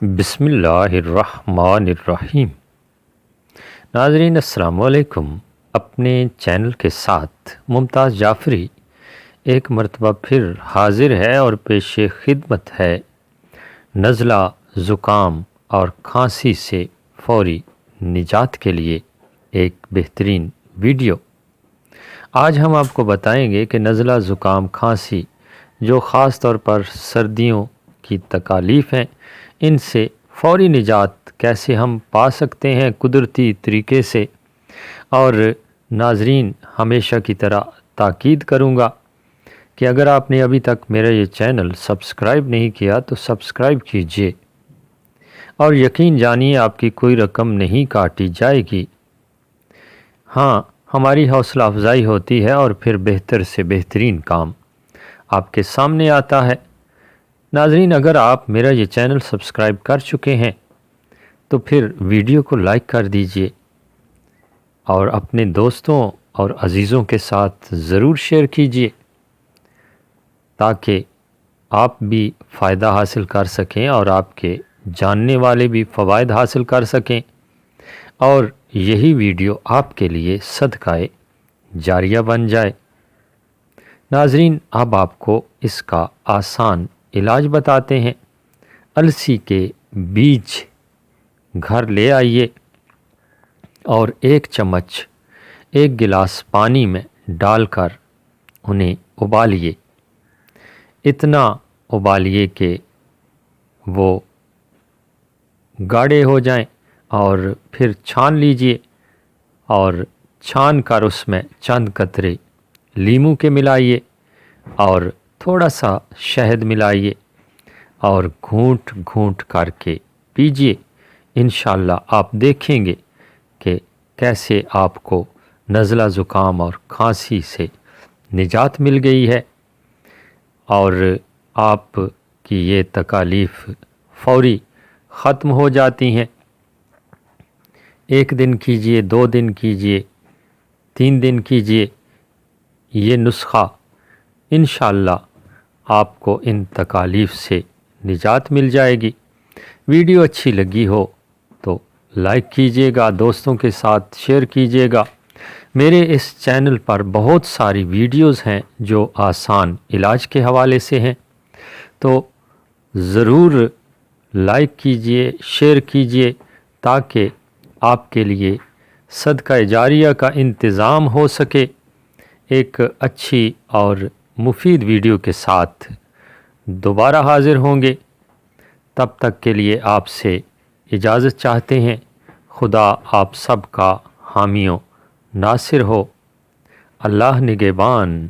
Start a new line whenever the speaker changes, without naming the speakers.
بسم اللہ الرحمن الرحیم۔ ناظرین السلام علیکم۔ اپنے چینل کے ساتھ ممتاز جعفری ایک مرتبہ پھر حاضر ہے اور پیش خدمت ہے نزلہ، زکام اور کھانسی سے فوری نجات کے لیے ایک بہترین ویڈیو۔ آج ہم آپ کو بتائیں گے کہ نزلہ، زکام، کھانسی جو خاص طور پر سردیوں کی تکالیف ہیں، ان سے فوری نجات کیسے ہم پا سکتے ہیں قدرتی طریقے سے۔ اور ناظرین، ہمیشہ کی طرح تاکید کروں گا کہ اگر آپ نے ابھی تک میرا یہ چینل سبسکرائب نہیں کیا تو سبسکرائب کیجئے، اور یقین جانیے آپ کی کوئی رقم نہیں کاٹی جائے گی۔ ہاں، ہماری حوصلہ افزائی ہوتی ہے اور پھر بہتر سے بہترین کام آپ کے سامنے آتا ہے۔ ناظرین، اگر آپ میرا یہ چینل سبسکرائب کر چکے ہیں تو پھر ویڈیو کو لائک کر دیجئے اور اپنے دوستوں اور عزیزوں کے ساتھ ضرور شیئر کیجئے تاکہ آپ بھی فائدہ حاصل کر سکیں اور آپ کے جاننے والے بھی فوائد حاصل کر سکیں، اور یہی ویڈیو آپ کے لیے صدقہ جاریہ بن جائے۔ ناظرین، اب آپ کو اس کا آسان علاج بتاتے ہیں۔ السی کے بیج گھر لے آئیے اور ایک چمچ ایک گلاس پانی میں ڈال کر انہیں ابالیے۔ اتنا ابالیے کہ وہ گاڑھے ہو جائیں، اور پھر چھان لیجئے اور چھان کر اس میں چند قطرے لیموں کے ملائیے اور تھوڑا سا شہد ملائیے اور گھونٹ گھونٹ کر کے پیجئے۔ انشاءاللہ آپ دیکھیں گے کہ کیسے آپ کو نزلہ، زکام اور کھانسی سے نجات مل گئی ہے، اور آپ کی یہ تکالیف فوری ختم ہو جاتی ہیں۔ 1 دن کیجئے، 2 دن کیجئے، 3 دن کیجئے یہ نسخہ، انشاءاللہ آپ کو ان تکالیف سے نجات مل جائے گی۔ ویڈیو اچھی لگی ہو تو لائک کیجئے گا، دوستوں کے ساتھ شیئر کیجئے گا۔ میرے اس چینل پر بہت ساری ویڈیوز ہیں جو آسان علاج کے حوالے سے ہیں، تو ضرور لائک کیجئے، شیئر کیجئے تاکہ آپ کے لیے صدقہ جاریہ کا انتظام ہو سکے۔ ایک اچھی اور مفید ویڈیو کے ساتھ دوبارہ حاضر ہوں گے، تب تک کے لیے آپ سے اجازت چاہتے ہیں۔ خدا آپ سب کا حامی و ناصر ہو۔ اللہ نگہبان۔